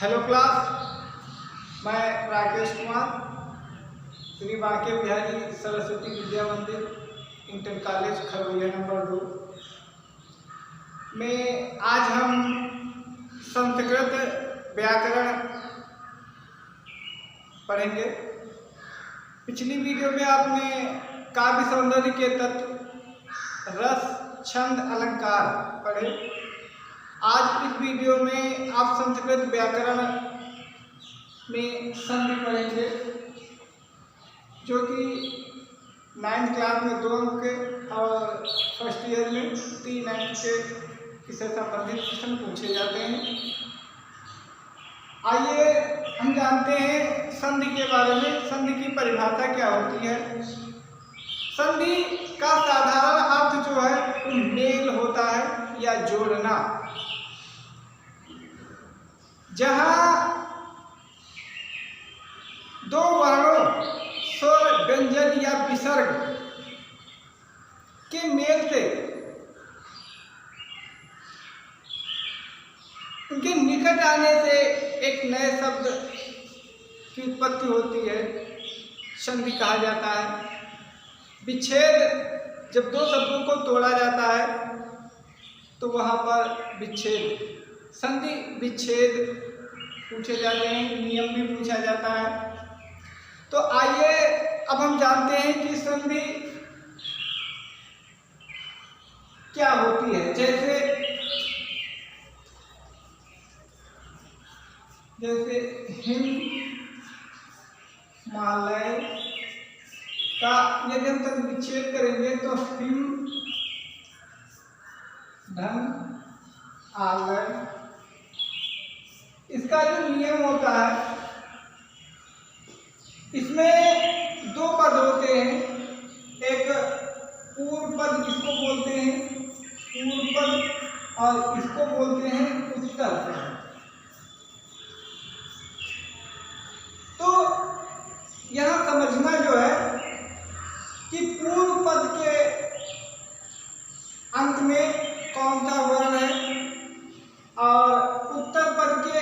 Hello class, मैं राकेश कुमार, श्री बांके बिहारी सरस्वती विद्या मंदिर inter college खरवैया number 2 में आज हम संस्कृत व्याकरण पढ़ेंगे। पिछली वीडियो में आपने काव्य सौंदर्य के तत्व, रस, छंद, अलंकार पढ़े। आज इस वीडियो में आप संस्कृत व्याकरण में संधि पढ़ेंगे, जो कि 9th क्लास में 2 अंक के और फर्स्ट ईयर में 3 अंक के इससे संबंधित प्रश्न पूछे जाते हैं। आइए हम जानते हैं संधि के बारे में। संधि की परिभाषा क्या होती है? संधि का साधारण अर्थ जो है मेल होता है या जोड़ना। जहां दो वर्णों, स्वर, व्यंजन या विसर्ग के मेल से उनके निकट आने से एक नए शब्द की उत्पत्ति होती है, संधि कहा जाता है। विच्छेद, जब दो शब्दों को तोड़ा जाता है तो वहां पर विच्छेद, संधि विच्छेद पूछे जाते हैं, नियम भी पूछा जाता है। तो आइए अब हम जानते हैं कि संधि क्या होती है। जैसे हिमालय का यदि हम तक विच्छेद करेंगे तो हिम धन आलय, इसका जो नियम होता है, इसमें 2 पद होते हैं। एक पूर्व पद, इसको बोलते हैं पूर्व पद, और इसको बोलते हैं उत्तर पद। तो यहां समझना जो है कि पूर्व पद के अंत में कौन सा वर्ण है और उत्तर पद के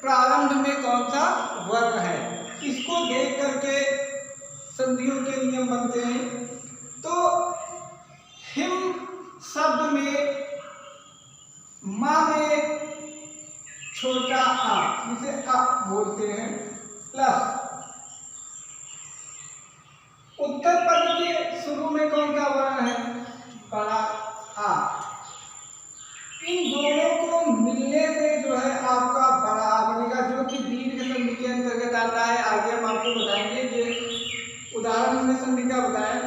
प्रारंभ में कौन सा वर्ण है, इसको देख करके संधियों के नियम बनते हैं। तो हिम शब्द में मां में छोटा आ, जिसे आ बोलते हैं, प्लस उत्तर पद के शुरू में कौन सा वर्ण है? बड़ा आ। इन दोनों को मिलने से जो है आपका बड़ा आ बनेगा, जो कि दीर्घ संधि के अंतर्गत आता है। आगे हम आपको बताएंगे, ये उदाहरण में संधि का बताया।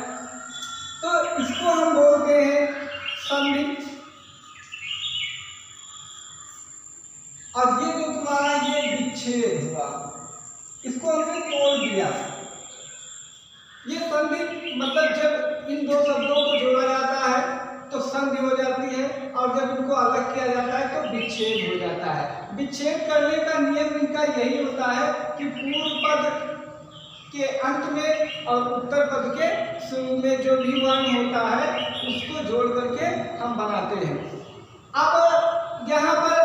तो इसको हम बोलते हैं संधि। और ये जो तुम्हारा ये विच्छेद हुआ, इसको हमने तोड़ दिया। ये संधि मतलब जब इन 2 शब्दों को जोड़ा जाता है तो संधि हो जाती है, और जब इनको अलग किया जाता है तो विच्छेद हो जाता है। विच्छेद करने का नियम इनका यही होता है कि पूर्व पद के अंत में और उत्तर पद के शुरू में जो भी वर्ण होता है उसको जोड़ करके हम बनाते हैं। अब यहाँ पर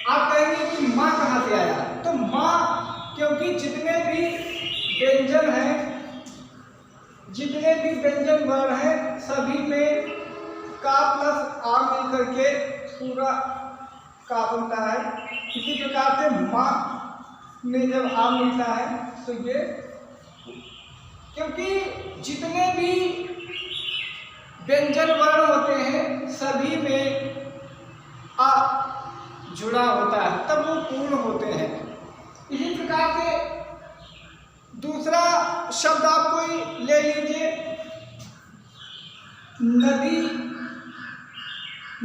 आप कहेंगे कि माँ कहाँ से आया? तो माँ, क्योंकि जितने भी व्यंजन हैं, जितने भी व्यंजन वर्ण हैं, सभी में का प्लस आ मिल करके पूरा का बनता है। इसी प्रकार से माँ में जब आ मिलता है तो ये, क्योंकि जितने भी व्यंजन वर्ण होते हैं सभी में आ जुड़ा होता है, तब वो पूर्ण होते हैं। इसी प्रकार से दूसरा शब्द आप कोई ले लीजिए, नदी,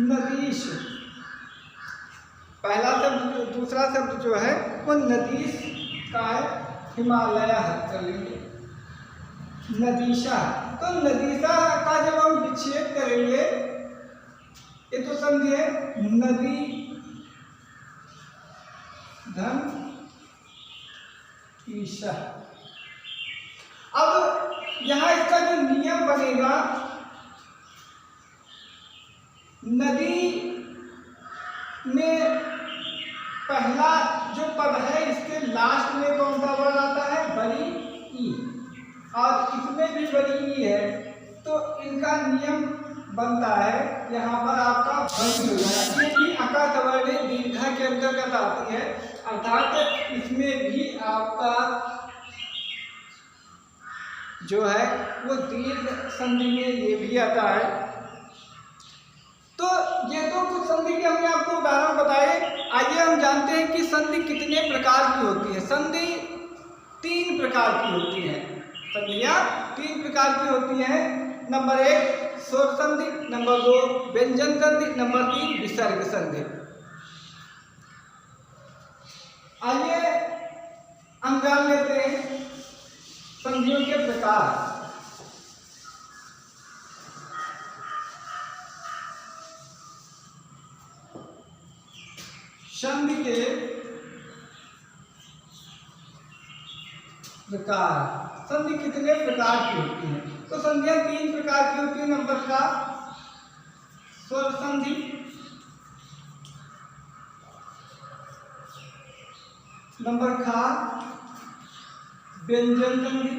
नदीश। पहला शब्द, दूसरा शब्द जो है वो नदीश का है, हिमालय कर लेंगे, नदीशा। तो नदीशा का जब हम विच्छेद करेंगे, ये तो संधि है, नदी धन ईशा। अब यहां इसका जो नियम बनेगा, नदी में पहला जो पद है इसके लास्ट में कौन सा वर्ण आता है? बड़ी ई। और इसमें भी बड़ी ई है, तो इनका नियम बनता है यहाँ पर आपका बड़ी हो जाएगा। ये भी अका वर्ण दीर्घा के अंतर्गत आती है, अर्थात इसमें भी आपका जो है वो दीर्घ संधि में ये भी आता है। तो ये तो कुछ संधि के हमने आपको उदाहरण बताए। आइए हम जानते हैं कि संधि कितने प्रकार की होती है। संधि 3 प्रकार की होती है। संधियां 3 प्रकार की होती हैं। नंबर 1 स्वर संधि, नंबर 2 व्यंजन संधि, नंबर 3 विसर्ग संधि। आइए हम जान लेते हैं संधियों के प्रकार। संधि के प्रकार। संधि कितने प्रकार की होती है? तो संधियां 3 प्रकार की होती है। नंबर का स्वर संधि, नंबर का व्यंजन संधि,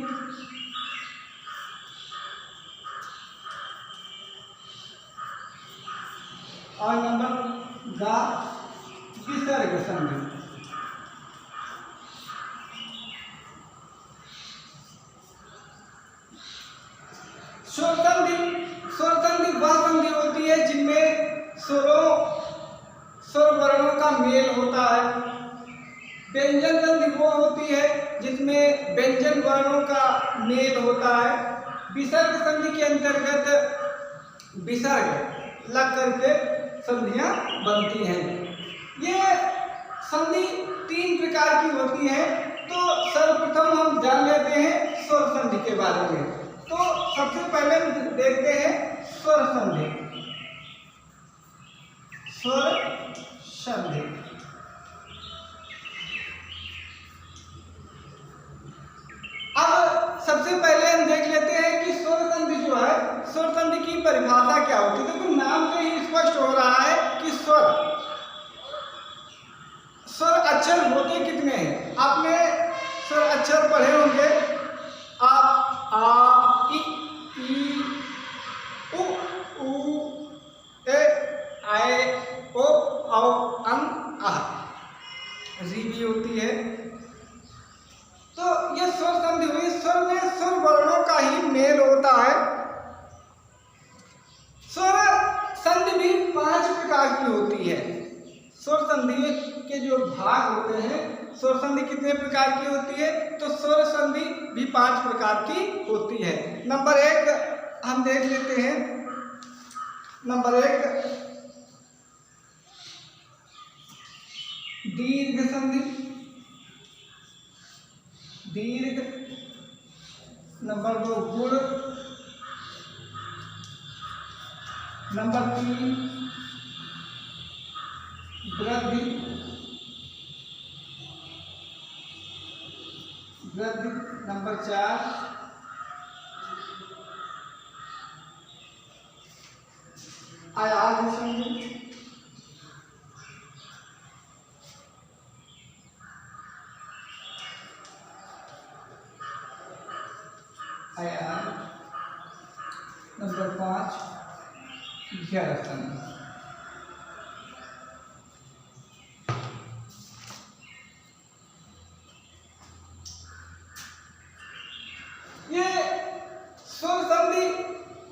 और नंबर गा विसर्ग संधि। स्वर संधि वह संधि होती है जिनमें स्वर वर्णों का मेल होता है। व्यंजन संधि वो होती है जिसमें व्यंजन वर्णों का मेल होता है। विसर्ग संधि के अंतर्गत विसर्ग लग करके संधियां बनती हैं। ये संधि 3 प्रकार की होती है। तो सर्वप्रथम हम जान लेते हैं स्वर संधि के बारे में। तो सबसे पहले हम देखते हैं स्वर संधि। स्वर संधि अब सबसे पहले हम देख लेते हैं कि स्वर संधि जो है, स्वर संधि की परिभाषा क्या होती है। देखो नाम से ही स्पष्ट हो रहा है कि स्वर अक्षर होते कितने हैं। आपने स्वर अक्षर पढ़े होंगे, आ इ ई उ ऊ ए आए ओ औ अं आह, री भी होती है। तो ये स्वर संधि हुई। स्वर में स्वर वर्णों का ही मेल होता है। स्वर संधि भी 5 प्रकार की होती है। स्वर संधि के जो भाग होते हैं, स्वर संधि कितने प्रकार की होती है? तो स्वर संधि भी 5 प्रकार की होती है। नंबर 1 हम देख लेते हैं। नंबर 1 दीर्घ संधि, दीर्घ। नंबर 2 गुण, नंबर 3 वृद्धि, नंबर 4 आयाम संधि, आयाम, नंबर 5 घेरा संधि। ये स्वर संधि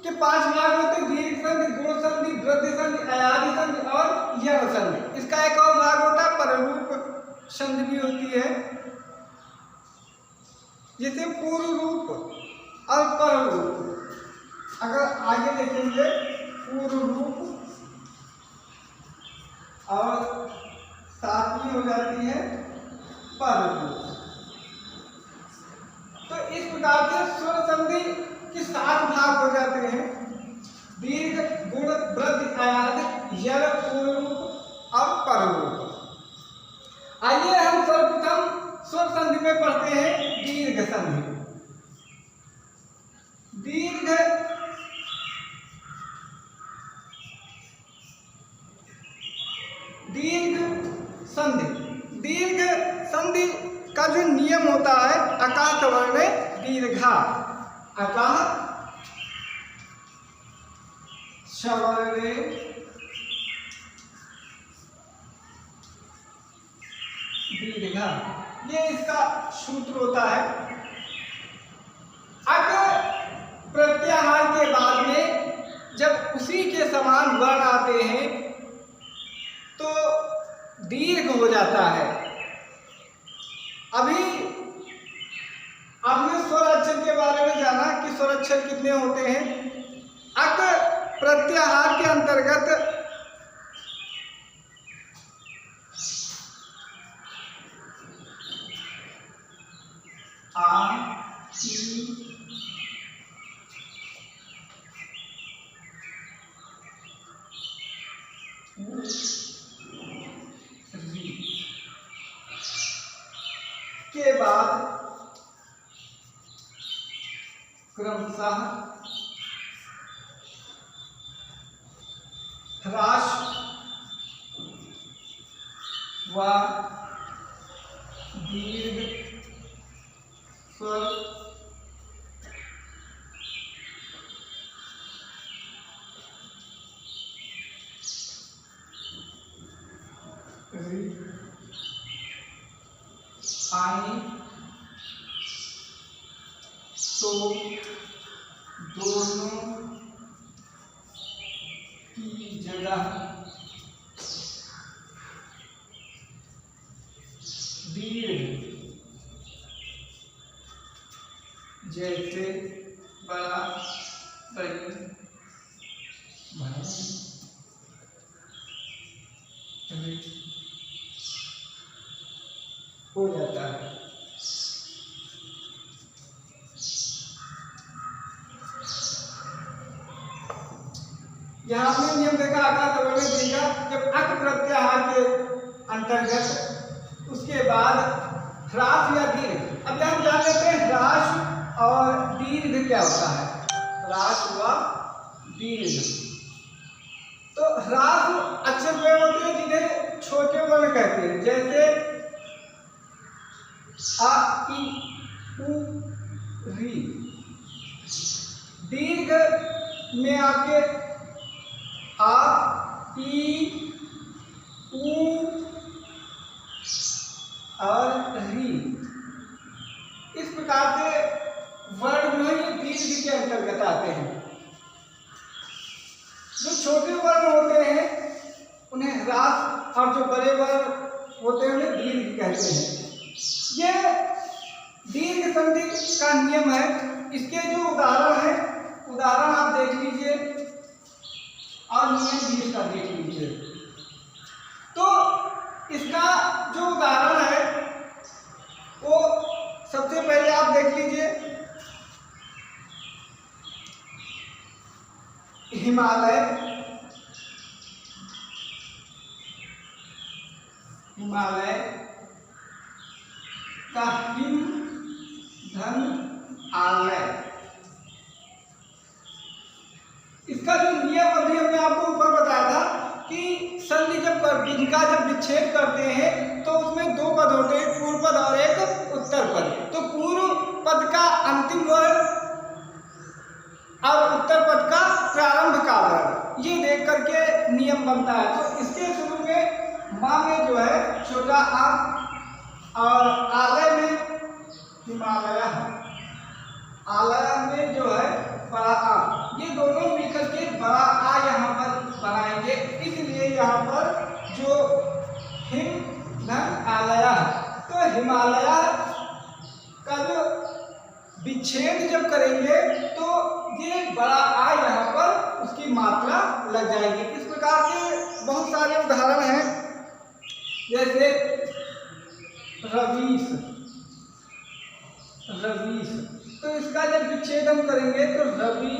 के 5 भाग होते हैं। दीर्घ संधि, गुण संधि, वृद्धि संधि, आयादी संधि और यह संधि। इसका एक और भाग होता है पररूप संधि भी होती है, जैसे पूर्व रूप और पररूप। अगर आगे देखेंगे पूर्व रूप और साथ में हो जाती है पररूप। तो इस प्रकार से स्वर संधि के 7 भाग हो जाते हैं। दीर्घ, गुण, वृद्धि, आयादी, यल, पूर्व रूप और पररूप। आइए हम सर्वप्रथम स्वर संधि में पढ़ते हैं दीर्घ संधि। दीर्घ संधि दीर्घ संधि का जो नियम होता है, अकात वर्ण दीर्घा, अकात सवर्ण दीर्घा, ये इसका सूत्र होता है। अगर प्रत्याहार के बाद में जब उसी के समान वर्ण आते हैं तो दीर्घ हो जाता है। अभी आपने स्वर अक्षर के बारे में जाना कि स्वर अक्षर कितने होते हैं। अगर प्रत्याहार के अंतर्गत आ, ई, के बाद क्रमशः ह्रास व दीर्घ स्वर आए तो दोनों की जगह दीर्घ, जैसे बड़ा, बड़ी, हो जाता है। यहाँ हमने नियम देखा आकार तवर्ण दीर्घा, जब अक प्रत्याहार के अंतर्गत उसके बाद ह्रास या दीर्घ। अब हम जान लेते हैं ह्रास और दीर्घ क्या होता है। ह्रास व दीर्घ, तो ह्रास अक्षर वे होते हैं जिन्हें छोटे वर्ण कहते हैं, जैसे आ, ई, उ, री। दीर्घ में आके आ, ई, उ और री, इस प्रकार से वर्ण जो है ये दीर्घ के अंतर्गत आते हैं। जो छोटे वर्ण होते हैं उन्हें ह्रास और जो बड़े वर्ण होते हैं उन्हें दीर्घ कहते हैं। ये दीर्घ संधि का नियम है। इसके जो उदाहरण है, उदाहरण आप देख लीजिए और नियम भी इसका देख लीजिए। तो इसका जो उदाहरण है वो सबसे पहले आप देख लीजिए, हिमालय, हिमालय का हिम धन आलय। इसका जो नियम अभी हमने आपको ऊपर बताया था कि संधि इनका जब विच्छेद करते हैं तो उसमें दो पद होते हैं, पूर्व पद और एक उत्तर पद। तो पूर्व पद का अंतिम वर्ण और उत्तर पद का प्रारंभ का वर्ण, ये देख करके नियम बनता है। तो इसके शुरू में माँ में जो है छोटा आ और आलय में हिमालय, आलय में जो है बड़ा आ, ये दोनों मिलकर के बड़ा आ यहाँ पर बनाएंगे। इसलिए यहाँ पर जो हिम धन आलय, तो हिमालय का जो विच्छेद जब करेंगे तो ये बड़ा आ यहाँ पर उसकी मात्रा लग जाएगी। इस प्रकार के बहुत सारे उदाहरण हैं, जैसे रवीश, रवीश, तो इसका जब विच्छेद हम करेंगे तो रवि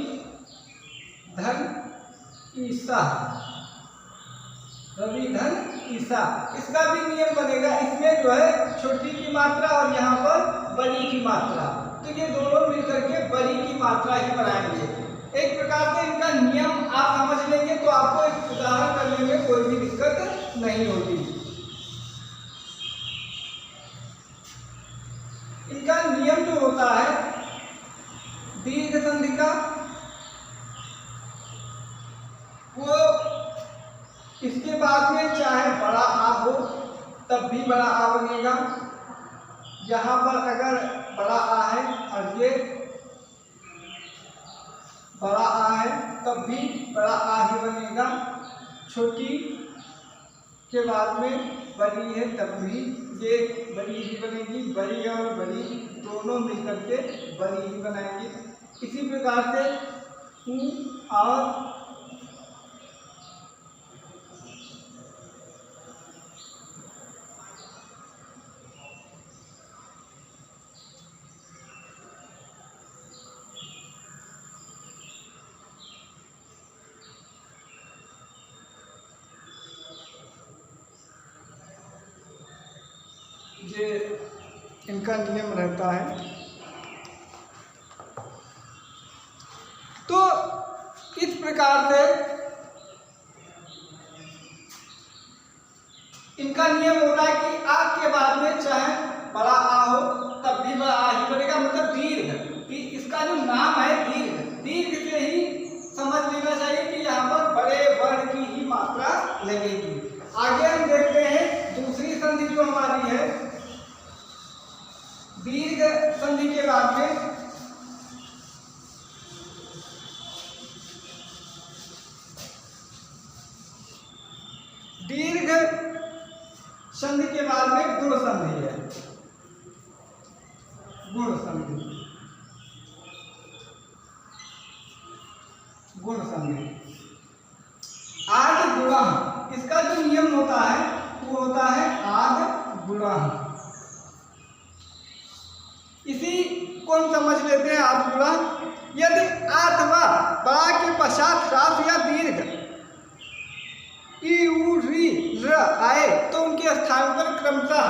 धन ईसा, रवि धन ईसा, इसका भी नियम बनेगा। इसमें जो है छोटी की मात्रा और यहाँ पर बड़ी की मात्रा, तो ये दोनों मिलकर के बड़ी की मात्रा ही बनाएंगे। एक प्रकार से इनका नियम आप समझ लेंगे तो आपको एक उदाहरण करने में कोई भी दिक्कत नहीं होगी। तब भी बड़ा आ बनेगा। यहाँ पर अगर बड़ा आ है और ये बड़ा आ है तब भी बड़ा आ ही बनेगा। छोटी के बाद में बड़ी है तब भी ये बड़ी ही बनेगी। बड़ी और बड़ी दोनों मिलकर के बड़ी ही बनाएंगे। इसी प्रकार से ऊ और ये इनका नियम रहता है। तो इस प्रकार से इनका नियम होता है कि आ के बाद में चाहे बड़ा आ हो तब भी बड़ा आ ही बनेगा। मतलब दीर्घ, इसका जो नाम है दीर्घ से ही समझ लेना चाहिए कि यहाँ पर बड़े वर्ण की ही मात्रा लगेगी। आगे हम देखते हैं दूसरी संधि जो हमारी है दीर्घ संधि के बाद में दीर्घ संधि के बाद में गुण संधि है। गुण संधि आद गुणः, इसका जो नियम होता है वो होता है आद गुणः। इसी को हम समझ लेते हैं आद गुणः। यदि अथवा बड़ा के पश्चात ह्रास या दीर्घ ई उ री र आए तो उनके स्थान पर क्रमशः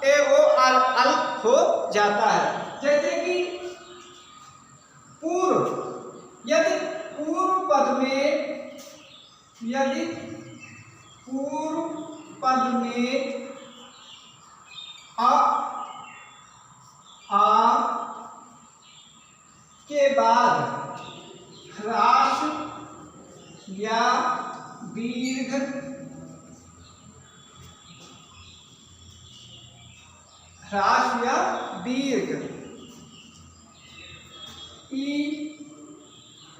ए ओ आर अल हो जाता है। जैसे कि यदि पूर्व पद में आ के बाद ह्रास या दीर्घ ई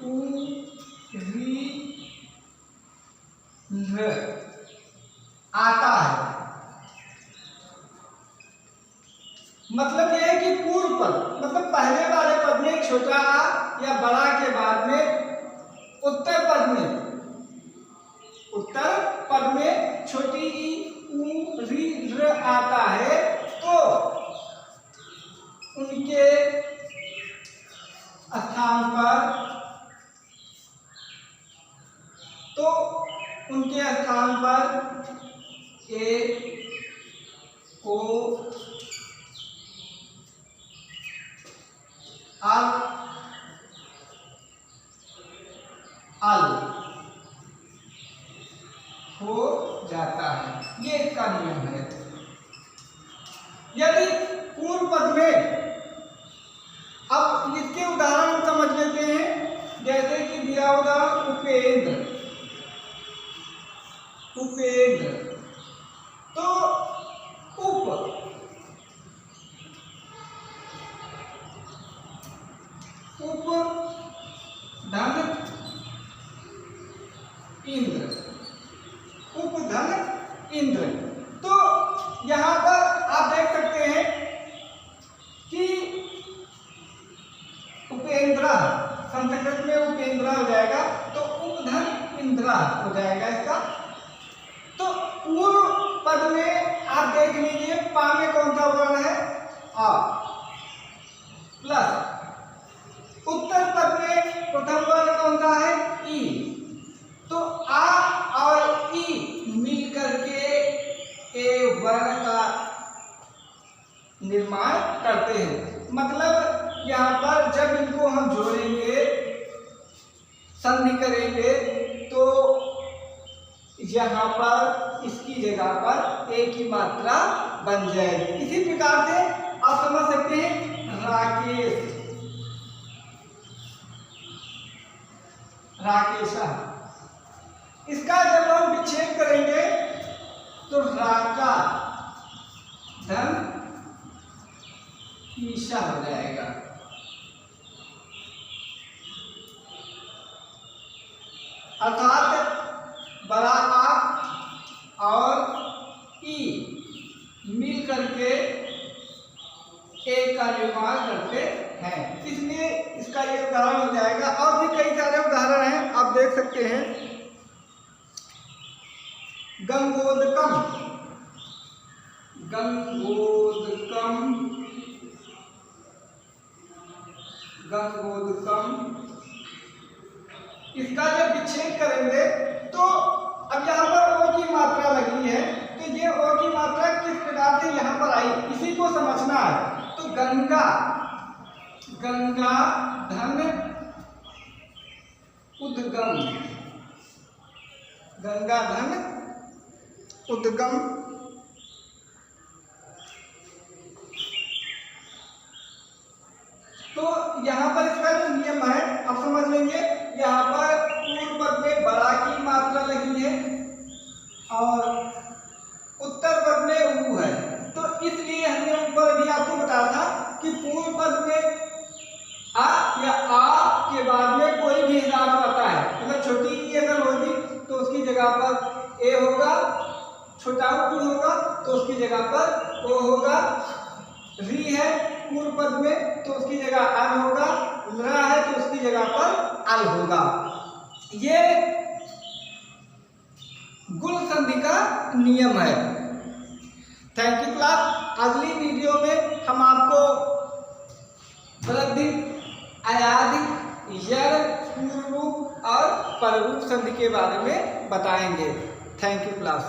उ री र आता है। मतलब यह है कि पूर्व पद मतलब पहले वाले पद में छोटा आ या बड़ा के बाद में उत्तर पद में छोटी ई उ री र आता है तो उनके स्थान पर ए ओ अल हो जाता है। ये इसका नियम है। यदि पूर्व पद में, अब इसके उदाहरण समझ लेते हैं। जैसे कि दिया उदाहरण उपेंद्र तो उप धन इंद्र तो यहां पर आप देख सकते हैं कि उपेंद्र संस्कृत में उपेंद्र हो जाएगा तो उपधन इंद्र हो जाएगा इसका। तो पूर्व पद में आप देख लीजिए पा में कौन सा वर्ण है आ प्लस उत्तर पद में प्रथम वर्ण कौन सा है ई। तो आ और ई मिलकर के ए वर्ण का निर्माण करते हैं। मतलब यहाँ पर जब इनको हम जोड़ेंगे संधि करेंगे तो यहाँ पर इसकी जगह पर ए की मात्रा बन जाएगी। इसी प्रकार से आप समझ सकते हैं राकेशा, इसका जब हम विच्छेद करेंगे तो राका इच्छा हो जाएगा। अर्थात बड़ा आ और ई मिल करके एक का निर्माण करते हैं, इसलिए इसका ये उदाहरण हो जाएगा। और भी कई सारे उदाहरण हैं, आप देख सकते हैं। गंगोदकम, गंगोदकम, गंगोदकम, इसका जब विच्छेद करेंगे तो अब यहाँ पर ओ की मात्रा लगी है, तो ये ओ की मात्रा किस प्रकार से यहाँ पर आई, इसी को समझना है। तो गंगा, गंगा धन उद्गम, गंगा धन उद्गम, तो यहाँ पर इसका जो नियम है आप समझ लेंगे। यहाँ पर पूर्व पद में बड़ा की मात्रा लगी है और उत्तर पद में ऊ है, तो इसलिए हमने ऊपर भी आपको बताया था कि पूर्व पद में आ या आ के बाद में कोई भी हिसाब आता है, मतलब छोटी ई अगर होगी तो उसकी जगह पर ए होगा, छोटा ऊ होगा तो उसकी जगह पर ओ होगा, री है पूर्व पद में तो उसकी जगह अन होगा, रा है तो उसकी जगह पर अल होगा। ये गुण संधि का नियम है। Thank you class. अगली वीडियो में हम आपको वृद्धि, अयादि, यर, पूर्व रूप और पररूप संधि के बारे में बताएंगे। Thank you class.